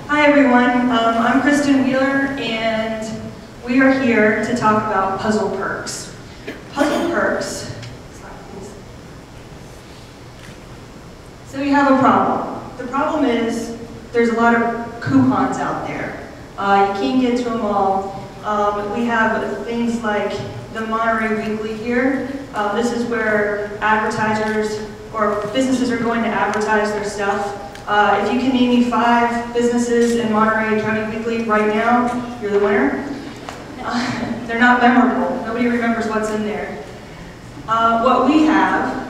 Hi everyone, I'm Kristen Wheeler and we are here to talk about puzzle perks. Puzzle perks, so you have a problem. The problem is there's a lot of coupons out there. You can't get to them all. We have things like the Monterey Weekly here. This is where advertisers or businesses are going to advertise their stuff. If you can name me 5 businesses in Monterey County Weekly right now, you're the winner. They're not memorable. Nobody remembers what's in there. What we have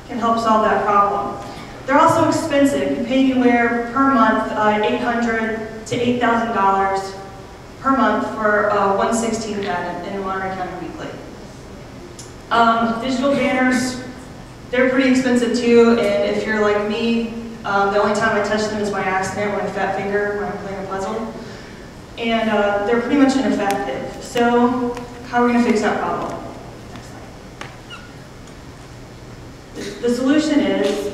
can help solve that problem. They're also expensive. You pay anywhere per month $800 to $8,000 per month for 1/16 ad in Monterey County Weekly. Digital banners, they're pretty expensive too, and if you're like me, the only time I touch them is by accident with a fat finger when I'm playing a puzzle. And they're pretty much ineffective. So how are we going to fix that problem? The solution is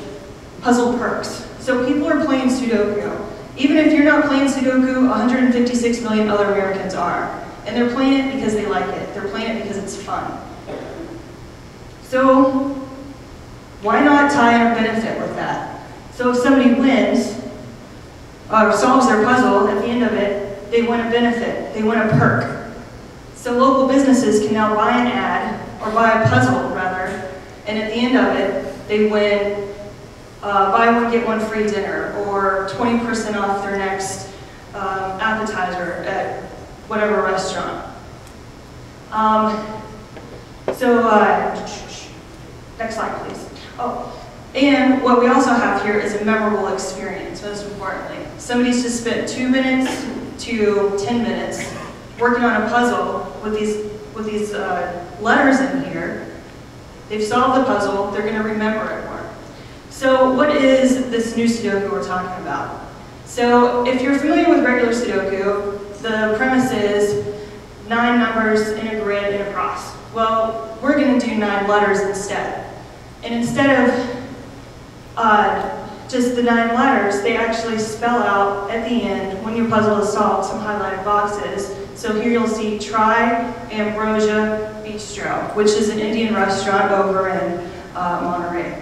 puzzle perks. So people are playing Sudoku. Even if you're not playing Sudoku, 156 million other Americans are. And they're playing it because they like it. They're playing it because it's fun. So why not tie in a benefit with that? So if somebody wins, or solves their puzzle, at the end of it, they win a benefit, they win a perk. So local businesses can now buy an ad, or buy a puzzle rather, and at the end of it, they win buy one, get one free dinner, or 20% off their next appetizer at whatever restaurant. Next slide please. Oh. And what we also have here is a memorable experience, most importantly. Somebody's just spent 2 minutes to 10 minutes working on a puzzle with these letters in here. They've solved the puzzle, they're going to remember it more. So what is this new Sudoku we're talking about? So if you're familiar with regular Sudoku, the premise is 9 numbers in a grid and a cross. Well, we're going to do 9 letters instead. And instead of just the 9 letters, they actually spell out at the end, when your puzzle is solved, some highlighted boxes. So here you'll see Try Ambrosia Bistro, which is an Indian restaurant over in Monterey.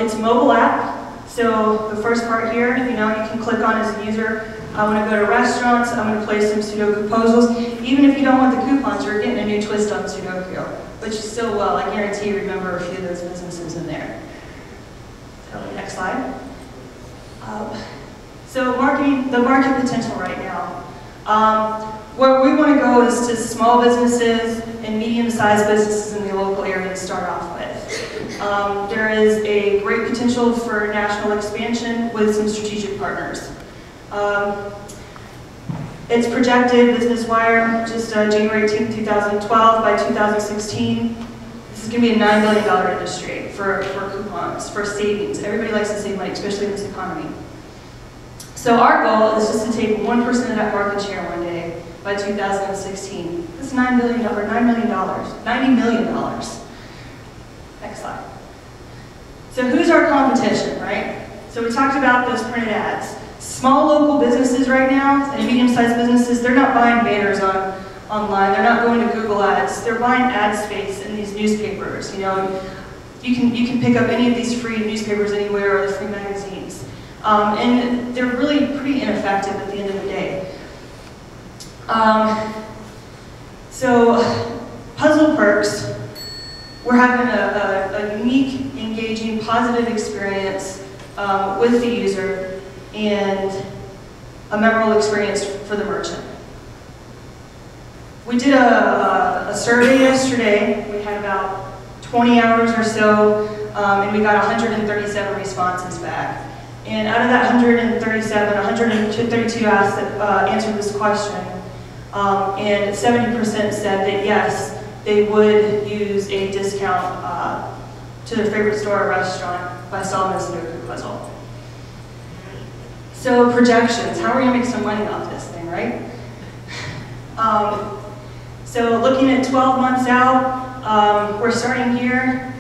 It's a mobile app, so the first part here, you can click on as a user. I want to go to restaurants, I'm going to play some Sudoku puzzles. Even if you don't want the coupons, you're getting a new twist on Sudoku, which you still will. I guarantee you remember a few of those businesses in there. Next slide. So the market potential right now. Where we want to go is to small businesses and medium-sized businesses in the local area to start off with. There is a great potential for national expansion with some strategic partners. It's projected, Business Wire, just January 18, 2012, by 2016, this is going to be a $9 billion industry for coupons, for savings. Everybody likes to save money, especially in this economy. So our goal is just to take 1% of that market share one day by 2016. That's $9 million, $90 million. Next slide. So who's our competition, right? So we talked about those printed ads. Small local businesses right now, and medium-sized businesses, they're not buying banners online. They're not going to Google Ads. They're buying ad space in these newspapers. You can pick up any of these free newspapers anywhere, or the free magazines, and they're really pretty ineffective at the end of the day. So puzzle perks, we're having a unique, engaging, positive experience with the user and a memorable experience for the merchant. We did a survey yesterday. We had about 20 hours or so, and we got 137 responses back. And out of that 137, 132 answered this question, and 70% said that yes, they would use a discount to their favorite store or restaurant by solving a Sudoku puzzle. So projections, how are we going to make some money off this thing, right? So looking at 12 months out, we're starting here.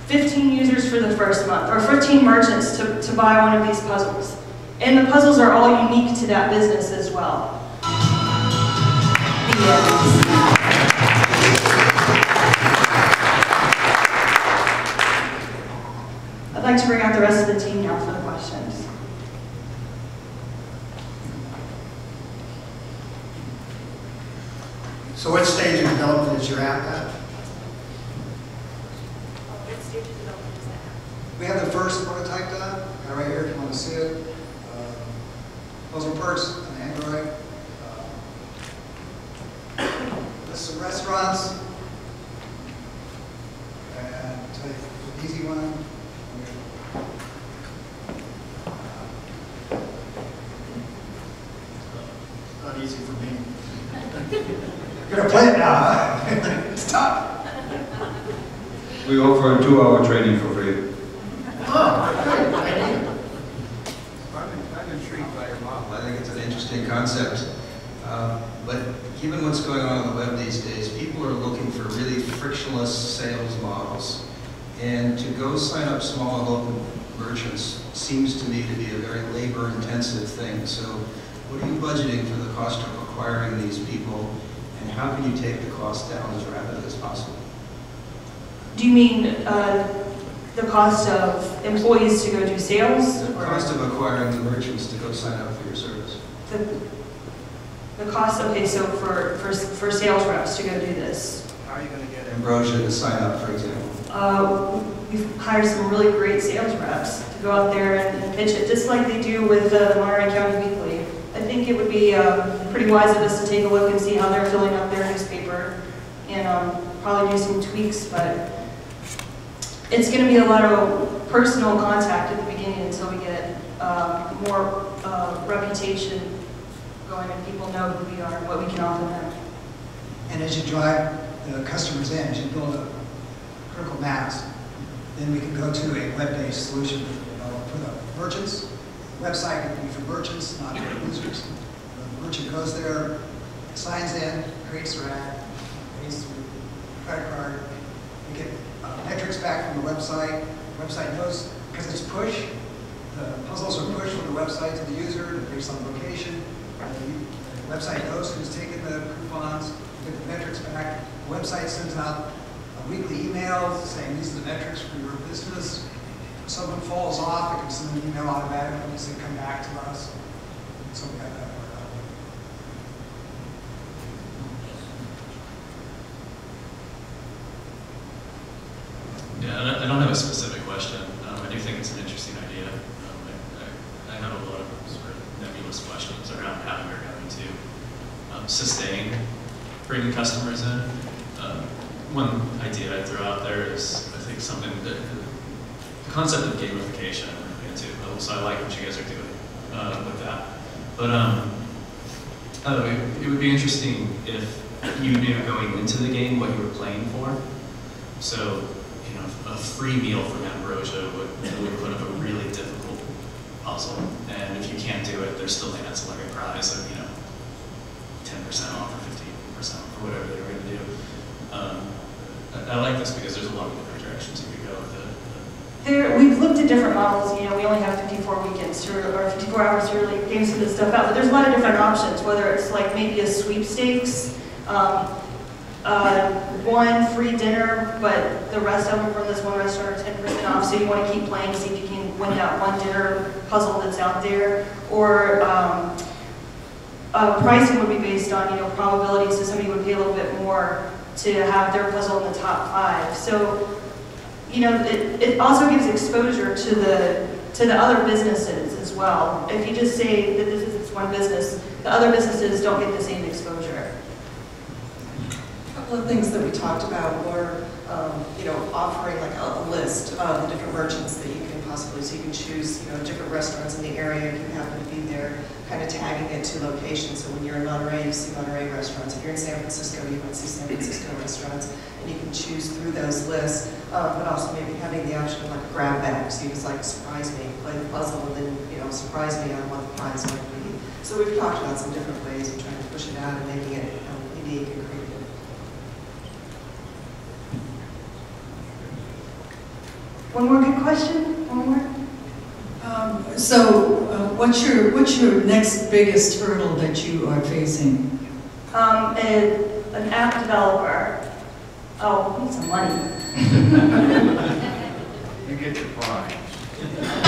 15 users for the first month, or 15 merchants to buy one of these puzzles. And the puzzles are all unique to that business as well. I'd like to bring out the rest of the team now for the questions. So what stage of development is your app at? What stage of development is that? We have the first prototype done, right here if you want to see it. Puzzle Perks on Android. List some restaurants. And take an easy one. Not easy for me. You're gonna play it now, huh? It's tough. We offer a 2-hour training for free. Oh, good. I'm intrigued by your model. I think it's an interesting concept. But given what's going on the web these days, people are looking for really frictionless sales models. And to go sign up small and local merchants seems to me to be a very labor-intensive thing. So what are you budgeting for the cost of acquiring these people? And how can you take the cost down as rapidly as possible? Do you mean the cost of employees to go do sales? The cost of acquiring the merchants to go sign up for your service. The cost, okay, so for sales reps to go do this. How are you going to get Ambrosia to sign up, for example? We've hired some really great sales reps to go out there and pitch it, just like they do with the Monterey County Weekly. I think it would be pretty wise of us to take a look and see how they're filling up their newspaper and probably do some tweaks, but it's going to be a lot of personal contact at the beginning until we get more reputation going and people know who we are and what we can offer them. And as you drive the customers in, as you build a critical mass, then we can go to a web-based solution for the merchants. Website would be for merchants, not for users. The merchant goes there, signs in, creates their ad, pays through credit card. We get metrics back from the website. The website knows, because it's push, the puzzles are pushed from the website to the user based on location. The website knows who's taken the coupons, we get the metrics back. The website sends out a weekly email saying these are the metrics for your business. If someone falls off, it can send an email automatically and say come back to us. So we got that part out. Yeah, I don't have a specific question. I do think it's an interesting idea. I have a lot of sort of nebulous questions around how we're going to sustain bringing customers in. One idea I'd throw out there is, I think, something that the concept of gamification into. So I like what you guys are doing with that. But it would be interesting if you knew going into the game what you were playing for. So, you know, a free meal from Ambrosia would put up a really difficult puzzle. And if you can't do it, there's still an ancillary prize of, 10% off or 15% off or whatever they were going to do. I like this because there's a lot of different directions you could go with it. We've looked at different models. We only have 54 weekends or 54 hours to really game some of this stuff out. But there's a lot of different options, whether it's like maybe a sweepstakes, one free dinner, but the rest of them from this one restaurant are 10% off. So you want to keep playing to see if you can win that one dinner puzzle that's out there. Or pricing would be based on probability, so somebody would pay a little bit more to have their puzzle in the top 5. So it also gives exposure to the other businesses as well. If you just say that this is one business, the other businesses don't get the same exposure. A couple of things that we talked about were, offering like a list of the different merchants that you can possibly, so you can choose, different restaurants in the area if you happen to be there, kind of tagging it to location. So when you're in Monterey, you see Monterey restaurants. If you're in San Francisco, you might see San Francisco restaurants, and you can choose through those lists, but also maybe having the option of like a grab bag, so you just like surprise me, play the puzzle, and then surprise me on what the prize might be. So we've talked about some different ways of trying to push it out and making it unique and creative. One more good question? One more? What's your next biggest hurdle that you are facing? An app developer. Oh, we need some money. You get your prize.